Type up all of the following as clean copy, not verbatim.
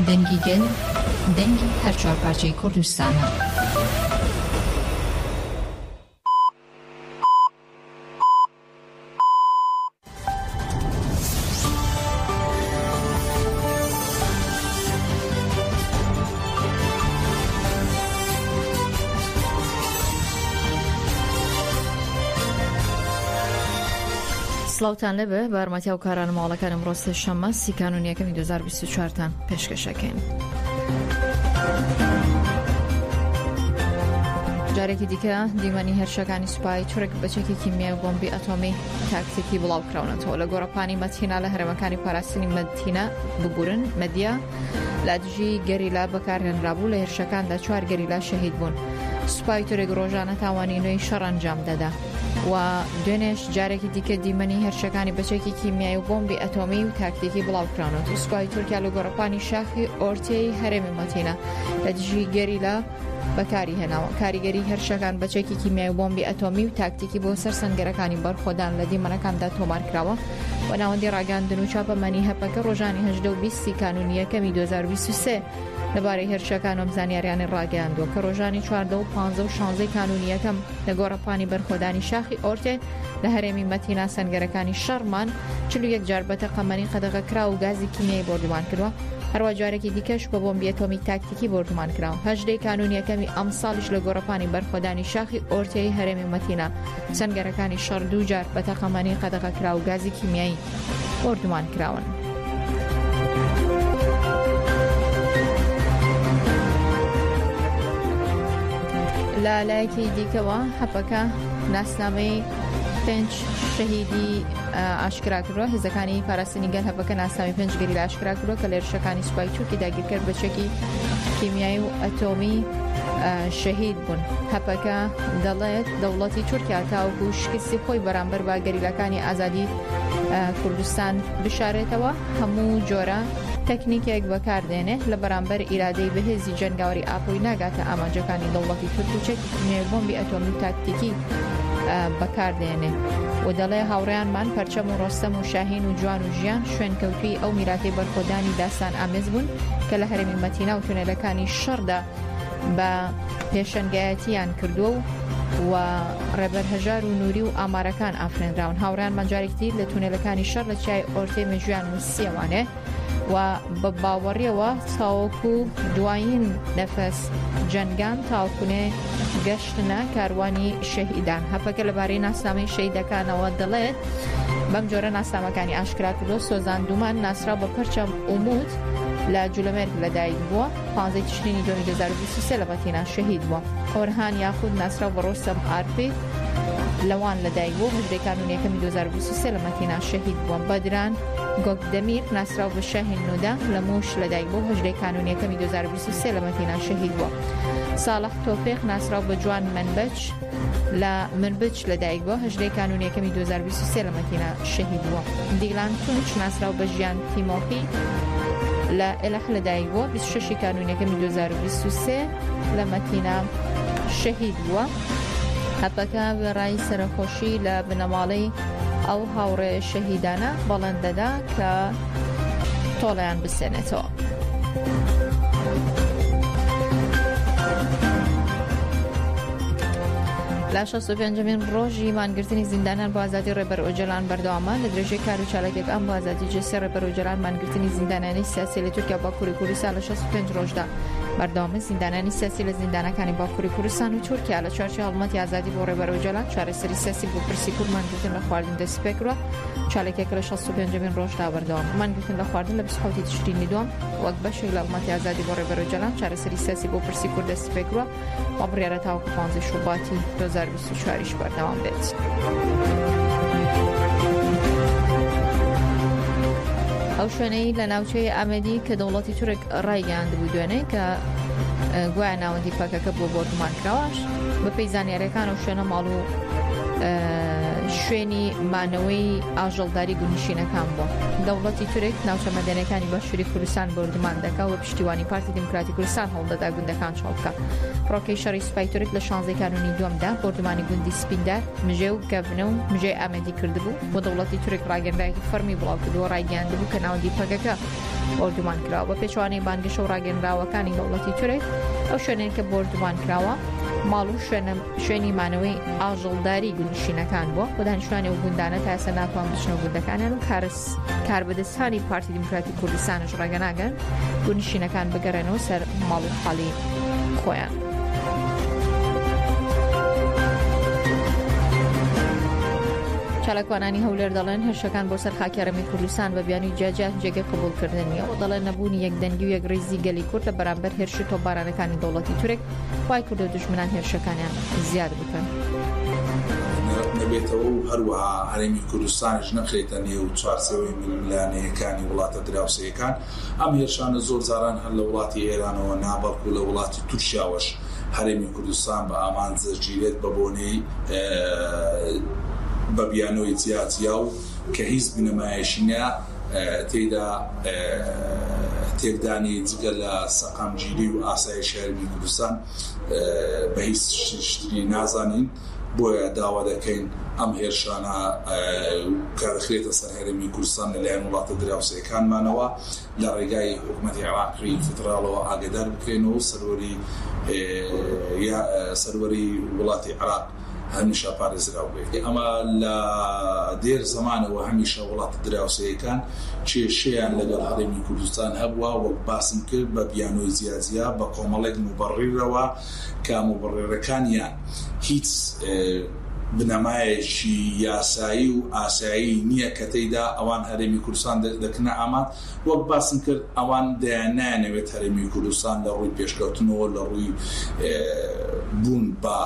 دەنگی گەل دەنگی هەر چوارپارچەی کوردستانە. سلااوتان لەبێ بە ئەرمەتیا و کارانە ماڵەکانم ڕۆستە شەممە 30 کانونیەکەمی 2024تان پێشکەشەکەین. جارێکی دیکە دیمەنی هێرشەکانی سوپای تورک بەچێکی کیمیای بۆمبی ئەتۆمی تاکتیکی بڵاوکراونەتەوە لە گۆڕەپانی مەتینا لە هەرێمەکانی پاراستنی مەتینا ببورن مەدیا لە دژی گەریلا بەکارهێنرابوو لە هێرشەکاندا 4 گەریلا شەهید بوون. سوپای تورک ڕۆژانە تاوانی نوێی شەڕ ئەنجام دەدا و دوێنێش جارێکی دیکە دیمەنی هێرشەکانی بەچێکی کیمیایی و بۆمبی ئەتۆمی و تاکتیکی بڵاوکراونەوە و سوپای تورکیا لە گۆڕەپانی شاخی ئۆرتێی هەرێمی مەتینا لە دژی گەریلا بەکاری هێناوە. کاریگەری هێرشەکان بەچێکی کیمیایی و بۆمبی ئەتۆمی و تاکتیکی بۆ سەر سەنگەرەکانی بەرخۆدان لە دیمەنەکاندا تۆمار کراوە و ناوەندی ڕاگەاندن و چاپەمەنی هەپەکە ڕۆژانی 18 و 20 کانونیەکەمی 2023 لەبارەی هێرشەکان و زانیاریانی ڕاگەاندووە کە ڕۆژانی 14 و 15 و 16 کانونیەکەم لە گۆڕەپانی بەرخۆدانی شاخی ئۆرتێ لە هەرێمی مەتینا سەنگەرەکانی شەڕمان 41 جار بەتەقەمەنی قەدەغە کرا و گازی کیمیایی بردومان کردوە. هەروە جارێکی دیکەش بە بۆمبی ئەتۆمی تاکتیکی بردومان کراوە. 18 کانونیەکەمی ئەم ساڵیش لە گۆڕەپانی بەرخۆدانی شاخی ئۆرتێی هەرێمی مەتینا سەنگەرەکانی شەڕ 2 جار بەتەقەمەنی قەدەغە کرا و گازی کیمیایی بردومان کراون. لە لایەکی دیکەوە هەپەکە ناسنامەی 5 شەهیدی ئاشکرا کردووە. هێزەکانی پاراستنی گەل هەپەکە ناسنامی 5 گەریلا ئاشکرا کردووە کە لە هێرشەکانی سوپای تورکی داگیرکرد بەچێکی کیمیایی و ئەتۆمی شەهید بوون. هەپەکە دەڵێت دەوڵەتی تورکیا تاوەکو شکستی خۆی بەرامبەر بە گەریلاکانی ئازادی کوردستان بشارێتەوە هەموو جۆرە تەکنیکێک بەکاردێنێت لە بەرامبەر ئیرادەی بەهێزی جەنگاوەری ئاپۆی ناگاتە ئامانجەکانی دەوڵەتی تورک و چەکی کیمیایی بۆمبی ئەتۆمی و تاکتیکی بەکاردێنێ و دەڵێ هاوڕێیانمان پەرچەم و ڕۆستەم و شاهین و جوان و ژیان شوێنکەوتوی ئەو میراتی بەرخۆدانی داستان ئامێز بوون کە لە هەرێمی مەتینا و تونێلەکانی شەڕدا بە پێشەنگایەتیان کردووە و ڕێبەر هەژار و نووری و ئامارەکان ئافرێنراون. هاوڕێیانمان جارێکی لە تونێلەکانی شەڕ لە چای ئۆرتێ مێژویان و سێوانێ و بە باوەڕیەوە تاوەکو دوایین نەفەس جەنگان تاوکونێ گەشتنە کاروانی شەهیدان. هەپەکە لەبارەی ناسنامەی شەهیدەکانەوە دەڵێت بەم جۆرە ناسنامەکانی ئاشکرا کردو سۆزاندومان ناسرا بە پەرچەم ئومود لە جولەمێرگ لەدایک بووە 15 تشرینی 2023 لە مەتینا شەهید بووە. ئۆرهان یاخود ناسرا بە ڕۆستەم ئارپی لەوان لەدایک بوو 18 کانونیەکەمی 2023 لە مەتینا شەهید بووە. بەدران گۆگدەمیر ناسراو بە شاهین نودا لە موش لەدایک بوو 18 کانونیەکەمی 2023 لە مەتینا شەهید بووە. ساڵح تۆفیق ناسراو بە جوان منبەج لە منبج لەدایک بووە 18 کانونیەکەمی 2023 لە مەتینا شەهید بووە. دیلان تونچ ناسراو بە ژیان تیمۆفی لە ئێلەح لەدایک بووە 26 کانونیەکەمی 2023 لە مەتینا شەهید بووە. هەپەکە بەڕای سەرخۆشی لە بنەماڵەی ئەو هاوڕێ شەهیدانە بەڵێن دەدا کە تۆڵیان بسێنێتەوە. لە 65مین ڕۆژی مانگرتنی زیندانان بۆ ئازادی ڕێبەر ئۆجەلان بەردەوامە لە درێژەی کار و چالاکێک ئەم بۆ ئازادی جێسێ ڕێبەر ئۆجەلان مانگرتنی زیندانانی سیاسی لە تورکیا باکووری کوردستان لە 65 ڕۆژدا بەردەوامە زیندانانی سیاسی لە زیندانەکانی باکووری کوردستان و تورکیا لە چوارچێ هەڵمەتی ئازادی بۆ ڕێبەر ئۆجەلان چارەسەری سیاسی بۆ پرسی کورد مانگرتن لە خواردن دەست پێ کردووە. چالێکێکە لە 65مین ڕۆژدا بەردەوام مانگرتن لە خواردن لە 27 تشرینی دووەم وەک بەشێک لە هەڵمەتی ئازادی بۆ ڕێبەر ئۆجەلان چارەسەری سیاسی بۆ پرسی کورد دەست پێ کردووە و بڕیارە تاوەکو 15 شوباتی 2024 بەردەوام بێت. ئەو شوێنەی لە ناوچەی ئامەدی کە دەوڵەتی تورک ڕایگەیاندبوو دوێنێ کە گوایە ناوەندی پاکەکە بۆ بردومان کراوەش بە پێی زانیاریەکان و شوێنە ماڵ و شوێنی مانەوەی ئاژەڵداری گونیشینەکان بووە. دەوڵەتی تورک ناوچە مەدەنیەکانی بەشووری کوردستان بەردەمان دەکات و پشتیوانی پارتی دموکراتی کوردستان هەوڵدەدا گوندەکان چاڵ بکات. فڕۆکەی شەڕی سوپای تورک لە 16 کانونی دووەمدا بەردەمانی گوندی سپیندار مژێ و گەڤنە و مژێ ئامەدی کردبوو بۆ دەوڵەتی تورک ڕاگەندراوی فەرمی بڵاوکردووە ڕایگەیاندبوو کە ناوەندی پەکەکە بەردەمان کراوە. بە پێچوانەی بانگەشە و ڕاگەندراوەکانی دەوڵەتی تورک ئەو شوێنەیە کە بەردەمان کراوە ماڵ و شوێنی مانەوەی ئاژەڵداری گونیشینەکان بووە بۆ دانیشتوانی و گوندانە تا ئێستا ناتوان بچنەوە گوندەکانیان و کاربەدەستانی پارتی دموکراتی کوردستانش ڕاگەناگەن گونیشینەکان بگەڕێنەوە سەر ماڵ و خاڵی خۆیان. چالاکوانانی هەولێر دەڵێن هێرشەکان بۆ سەر خاکێڕەمی کوردستان بە بیانی جاجات جێگەی قبولکردنیە و دەڵێن نەبوونی یەکدەنگی و یەکڕێزی گەلی کورد لە بەرامبەر هێرش و تۆپبارانەکانی دەوڵەتی تورک وای کرد و دوژمنان هێرشەکانیان زیاد بکەن. نەبێتەوە و هەروەها هەرێمی کوردستانیش نەخرێتە نێو چوارچێوەی ململانەیەکانی وڵاتە دراوسەیەکان. ئەم هێرشانە زۆر جاران هەر لە وڵاتی ئێرانەوە نابەڵکو لە وڵاتی تورکیاوەش هەرێمی کوردستان بە ئامانجە گیرێت بە بۆنەی بە بیانەوەی جیاجیا و کە هیچ بنەمایشینە تێدا تێکدانی جگە لە سەقامگیری و ئاسایش هەرێمی کوردستان بە هیچ شتری نازانین. بۆیە داوا دەکەین ئەم هێرشانە کە دەخرێتە سەر هەرێمی کوردستان لەلایەن وڵاتە دراوسەیەکانمانەوە لە ڕێگای حکوومەتی عێراقی فدراڵەوە ئاگادار بکرێنەوە سەروەری وڵاتی عێراق هەمیشە پارێزراو بێت. ئەمە لە دێر زمانەوە هەمیشە وڵاتە دراوسەیەکان کێشەیان لەگەڵ هەرێمی کوردستان هەبووە وەک باسم کرد بە بیانۆی جیاجیا بە کۆمەڵێک مبەڕیرەوە کە مبەڕێرەکانیان هیچ بنەمایەکی یاسایی و ئاسایی نییە کە تێیدا ئەوان هەرێمی کوردستان دەکەنە ئامان وەک باسم کرد ئەوان دەیانەوێت هەرێمی کوردستان لە ڕووی پێشکەوتنەوە لە ڕووی بوون بە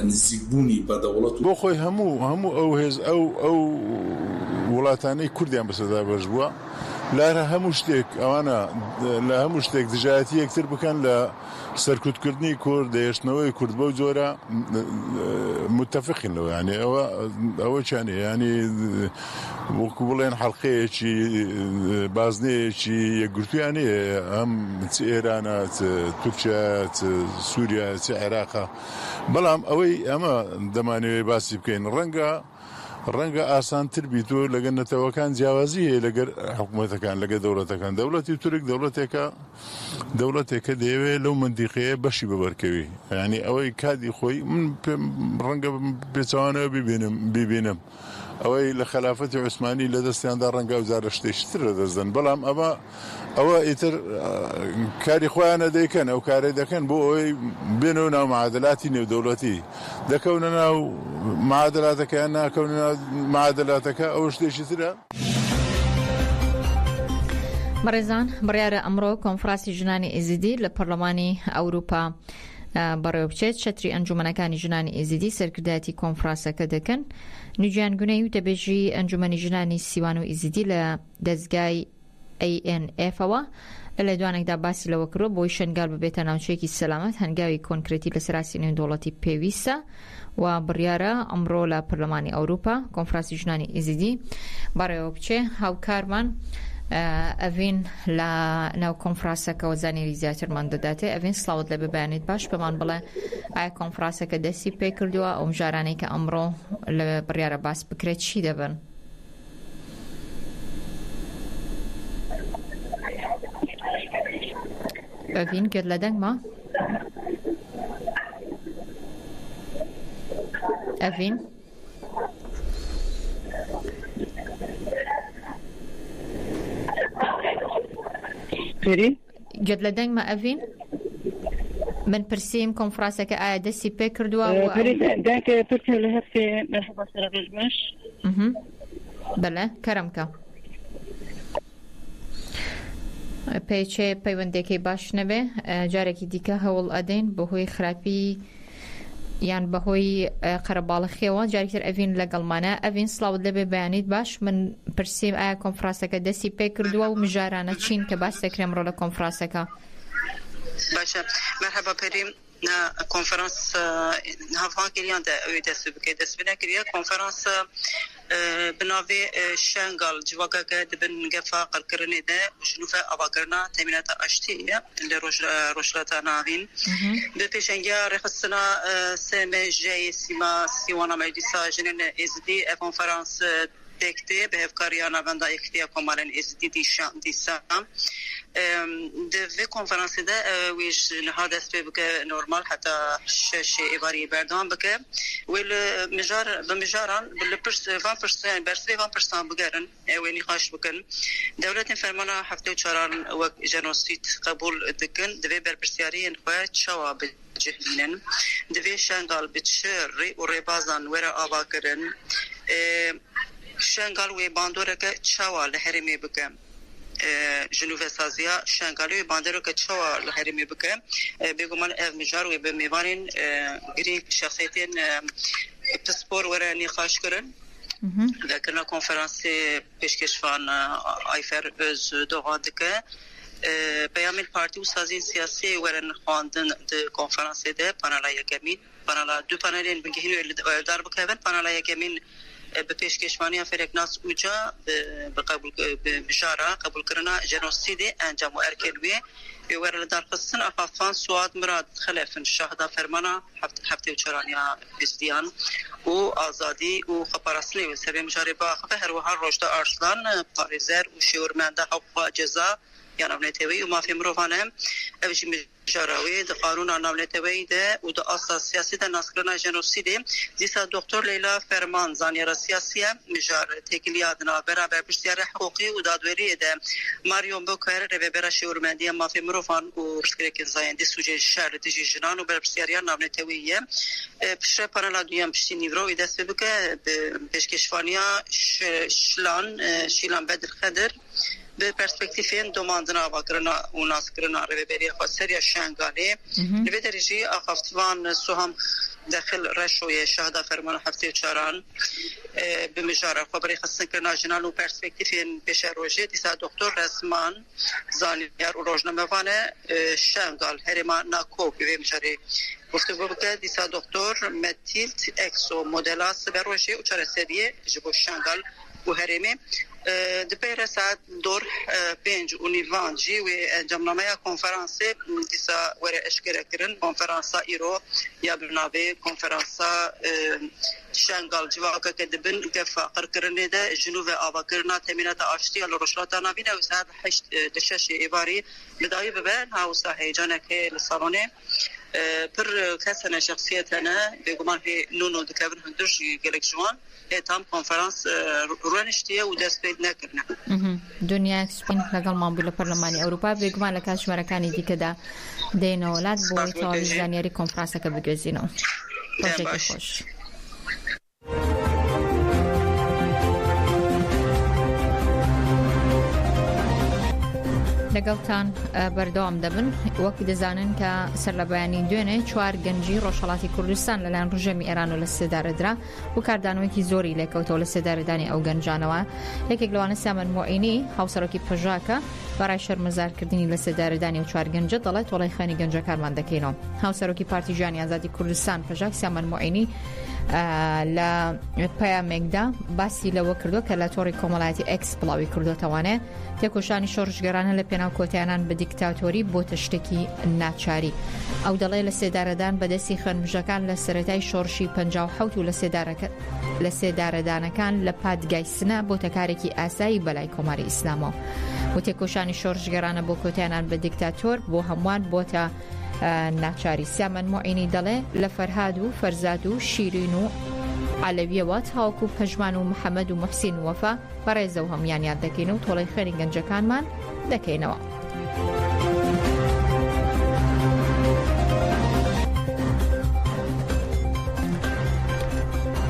نزیکبوونی بە دەوڵەت بۆ خۆی هەموو ئەو هێز ئەو وڵاتانەی کوردیان بەسەدا بەش بووە لارە هەموو شتێک ئەوانە لە هەموو شتێک دژایەتی یەکتر بکەن لە سەرکوتکردنی کورد دەهێشتنەوەی کورد بەو جۆرە متتەفقینەوە. یعنی ئەوە چیانێ ینی وەکو بڵێن حەڵقەیەکی بازنەیەکی یەکگرتویانێ ئەم چ ئێرانە تورکیا سووریا چ عێراقا. بەڵام ئەوەی ئەمە دەمانەوێت باسی بکەین ڕەنگە ئاسانتر بیتۆ لەگەن نەتەوەکان جیاوازی هەیە لەگەر حکوومەتەکان لەگە دەوڵەتەکان. دەوڵەتی تورک دەوڵەتێکە دەیەوێت لەو مندیقەیە بەشی ببەرکەوی. ینی ئەوەی کادی خۆی من ڕەنگە پێچەوانەوە ببینم ئەوەی لە خلافەتی عوسمانی لە دەستیاندا ڕەنگە وزارە شتێشتر دەستدەن. بەڵام ئەوە ئیتر کاری خۆیانە دەیکەن ئەو کارەی دەکەن بۆ ئەوەی بێنەوە ناو معادلاتی نێودەوڵەتی دەکەونە ناو معادلاتەکەیان ناکەونە ناو معادلاتەکە ئەوە شتێکی ترە. بەڕێزان بڕیارە ئەمڕۆ کۆنفرانسی ژنانی ئێزیدی لە پەرلەمانی ئەوروپا بەڕێوە بچێت. شەتری ئەنجومەنەکانی ژنانی ئێزیدی سەرکردایەتی کۆنفرانسەکە دەکەن. نوجیانگونەی و دەبێژی ئەنجومەنی ژنانی سیوان و ئێزیدی لە دەستگای ANF-ەوە لە دوانێکدا باسی لەوە کردوە بۆی شنگال ببێتە ناوچەیەکی سەلامەت هەنگاوی کۆنکرێتی لە سەراسی نێودەوڵەتی پێویستە و بڕیارە ئەمڕۆ لە پەرلەمانی ئەوروپا کۆنفرانسی ژنانی ئێزیدی بەڕێوە بچێ. هاوکارمان ئەڤین لە ناو کۆنفرانسەکەەوە زانیاری زیاترمان دەداتێ. ئەڤین سڵاوت لە ببیانێت باش پێمان بڵێ ئایا کۆنفرانسەکە دەستی پێ کردووە ئەو مژارانەی کە ئەمڕۆ لە بڕیارە باس بکرێت چی دەبن؟ ئەڤین گرت لە دەنگما ئەڤین گرت لە دەنگمە ئەڤین من پرسیم کۆنفرانسەکە ئایا دەستی پێ کردووە بەڵێ کەرەمکە پێچێ پەیوەندێکی باش نەبێ جارێکی دیکە هەوڵ ئەدەین بەهۆی خراپی یان بەهۆی قەرەباڵخیەوە جارێکتر ئەڤین لەگەڵمانە. ئەڤین سڵاوت لەبێ بەیانیت باش من پرسیم ئایا کۆنفرانسەکە دەستی پێ کردووە و مژارانە چین کە باس دەکرێن ڕۆ لە کۆنفرانسەکە. باشە مەرحەبا پەریم نا کنفرانس هفان کریان ده اوی دست بکه دست بنا کریا کنفرانس بناوی شنگال جواگا که دبن گفا قرکرنی ده جنوفا آباگرنا تامینات اشتیه لروشلاتا ناوین به پیشنگیا رخصنا سم جی سیما سیوانا مجلسا جنن ازدی کنفرانس دکته به هفکاریانا بنده اکتیا کمالن ازدی دیسام ده کنفرانس ده ویش نهاد است بکه نورمال حتی شش ایواری بردام بکه ویل مجار بمجاران بالپرس 20% برسه 20% بگرن وینی خاش بکن دولت فرمانه هفته چهاران و جنوسیت قبول دکن دوی برپرسیاری نخواهد شواب جهلینن دوی شنگال بتشری و ریبازان ورا آبا کرن شنگال و باندوره که چوال هرمی بکن جنوب سازیا شنگالی باندرو که چوا لحرمی بکه بگمان اف مجار و به میوانین گری شخصیتین پسپور ورا نقاش کرن لكن کنفرانس پیشکشوان ایفر از دوغاد که پیام پارتی و سازین سیاسی ورن خواندن د کنفرانس ده پانالا یکمین پانالا دو پانالین بگهینو دار بکهون پانالا یکمین به پیشکشوانی فرقناس اوجا به قبول به مجاره قبول کردن جنوسید انجام و ارکلوی ورل در قصن افافان سواد مراد خلافن شهدا فرمانا هفته و چرانیا بزدیان و آزادی و خبرسلی و سبی مجاره با خبر هر و هر رشد ارسلان پاریزر و شورمنده حق جزا یا نمونتوی و مافی مروفانه اوشی مجاراوی ده قانون نمونتوی ده و ده آساس سیاسی ده ناسکرنا جنوسیده دیسا دکتر لیلا فرمان زانیار سیاسی مجار تکلیادنا برابر بشتیار حقوقی و دادوری ده ماریون بوکر رو برا شورمندی مافی مروفان و رسکرک زایندی سوجه شهر دیجی جنان و برا بشتیاری نمونتویه پشت پانالا دویم پشتی نیوروی دست بکه پشکشفانیا شیلان بدر خدر به پرسپکتیفین دوماندنا واقرنا و ناسکرنا رهبری خاصری شنگالی به درجه آخفتوان سوهم داخل رشوی شهدا فرمان هفته چاران به مجاره خبری خاصن کرنا جنان و پرسپکتیفین پیش روزی دیسا دکتر رسمان زانیار و روزنامه‌وانه شنگال هرما ناکو به مجاره گفتگو بکه دیسا دکتر متیلت اکسو مدلاس به روزی و چهار سریه جبو شنگال و هرمی دپیره ساعت دور 5 و نیوان جی و جمنامه کنفرانس دیسا وره اشکره کرن کنفرانسا ایرو یا برنابه کنفرانسا شنگال جواکا که دبن گفا قرکرنه ده جنوب آبا کرنا تمینات آشتی على رشلاتا نابینه و ساعت 8 دشش ایواری بدایی ببین هاوسا هیجانه که لسالونه پر کسانه شخصیتانه بگمان هی نونو دکابن هندرش گلک جوان تام کنفرانس رونشتیه و دست پید نکرنه دنیا اکسپین لەگەڵ مامبوو لە پەرلەمانی ئەوروپا بێگومان لە کاتژمێرەکانی دیکەدا دێنە وڵات بۆ تەواوی زانیاری کۆنفرانسەکە بگوێزینەوە. ڕۆژێکی خۆش. لەگەڵتان بەردەوام دەبن وەک دەزانن کە سەر لە بەیانی دوێنێ 4 گەنجی ڕۆژهەڵاتی کوردستان لەلایەن ڕژێمی ئێران و لە سێدارەدرا و کاردانەوەیەکی زۆری لێکەوتەوە لە سێدارەدانی ئەو گەنجانەوە. یەکێک لەوانە سیامەن موعینی هاوسەرۆکی پژاکە بەڕای شەرمەزارکردنی لە سێدارەدانی و 4 گەنجە دەڵێت وەڵای خانی گەنجەکانمان دەکەینەوە. هاوسەرۆکی پارتی ژیانی ئازادی کوردستان پژاک سیامەن موعینی لە پەیامێکدا باسی لەوە کردو کە لە تۆڕی کۆمەڵایەتی ئەکس بڵاوی کردوتەوانێ تێکۆشانی شۆڕژگەرانە لە پێناو کۆتایانان بە دیکتاتۆری بۆتە شتێکی ناچاری. ئەو دەڵێ لە سێدارەدان بەدەستی خوێنبژەکان لە سەرەتای شۆڕشی 57 و لە سێدارەدانەکان لە پادگای سنە بۆتە کارێکی ئاسایی بەلای کۆماری ئیسلامەوە و تێکۆشانی شۆڕژگەرانە بۆ کۆتایانان بە دیکتاتۆر بۆ هەمووان بۆتە ناچاری. سیامەن موعینی دەڵێ لە فەرهاد و فەرزاد و شیرین و عەلەویەوە تاوەکو پەژمان و محەممەد و موحسین وەفا بەڕێزە و هەمویان یاد دەکەین و تۆڵەی خوێنی گەنجەکانمان دەکەینەوە.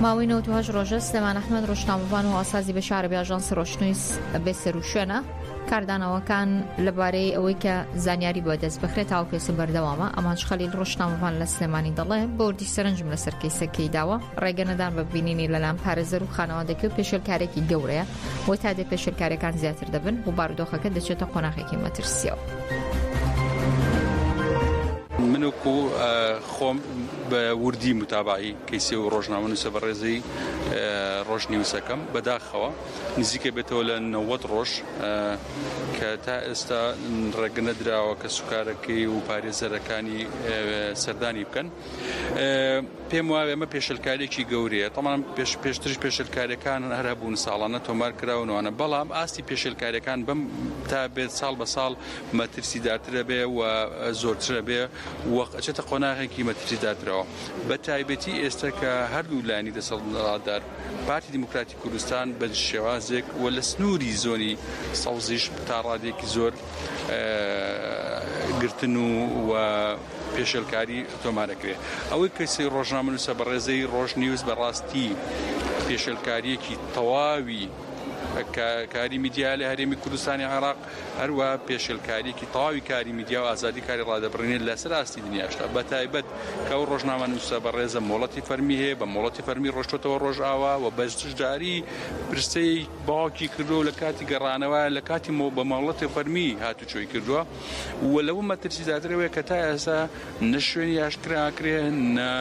ماوەی 98 ڕۆژە سلێمان ئەحمەد ڕۆژنامەوان و ئاسازی بە شارە ئاژانسی ڕۆشنووی بێسەر و شوێنە کاردانەوەکان لەبارەی ئەوەی کە زانیاری بۆ دەست بخرێت تاو پێسە بەردەوامە. ئەمانش خەلیل ڕۆژنامەوان لە سلێمانی دەڵێ بۆردی سەرنجم لەسەر کەیسەکەی داوە ڕێگەنەدان بە ببینینی لەلام پارێزەر و خانەوادەکە و پێشێلکارێکی گەورەیە بۆ تا دێ پێشێلکارەکان زیاتر دەبن و بارودۆخەکە دەچێتە قۆناغێکی مەترسیەوە. منوکو خۆم بە وردی متابعی کەیسی و ڕۆژنامە نووسە بەڕێزەی ڕۆژنیوسەکەم بەداخەوە نزیکە بێتەوە لە 90 ڕۆژ کە تا ئێستا ڕێگە نەدراوە کە سوکارەکەی و پارێزەرەکانی سەردانی بکەن. پێم وایە ئەمە پێشەلکارێکی گەورەیە. تەمان پێشترش پێشەلکاریەکان هەر هەبوون ساڵانە تۆمار کراونەوەنە، بەڵام ئاستی پێشەلکاریەکان بەم تا بێت ساڵ بە ساڵ مەترسیدارترە بێ و زۆرترە بێ وەچێتە قۆناغێکی مەترسیدارترەوە. بە تایبەتی ئێستا کە هەردوو لانی دەسەڵاتدار پارتی دیموکراتی کوردستان بە شێوازێک و لە سنووری زۆنی سەوزیش تا ڕادێکی زۆر گرتن و پێشەلکاری تۆمارەکرێ. ئەوەی کەسی ڕۆژنامە نووسە بەڕێزەی ڕۆژنیوز بەڕاستی پێشەلکاریەکی تەواوی کاری میدیا لە هەرێمی کوردستانی عێراق، هەروە پێشەلکاریەکی تەواوی کاری میدیا و ئازادی کاری ڕادەبڕینێت لەسەر ئاستی دنیاشتا. بە تایبەت کە ئەو ڕۆژنامە نووسە بەڕێزە مۆڵەتی فەرمی هەیە، بە مۆڵەتی فەرمی ڕۆژتەوە ڕۆژئاوا و بەشداری پرسەی باوکی کردو لە کاتی گەڕانەوە لە کاتی بە مۆڵەتی فەرمی هاتوچۆی کردووە و لەو مەترسیدارترەوەی کە تا ئێستا نە شوێنی ئاشکراکرێ، نە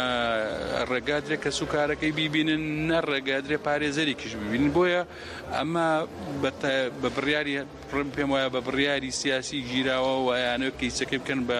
ڕێگادرێ کە سوکارەکەی بیبینن، نە ڕێگادرێ پارێزەرێکیش ببینن. بۆیە ئەمە بە بڕیاری پێم وایە بە بڕیاری سیاسی گیراوە و یانەوە کەیسەکەی بکەن بە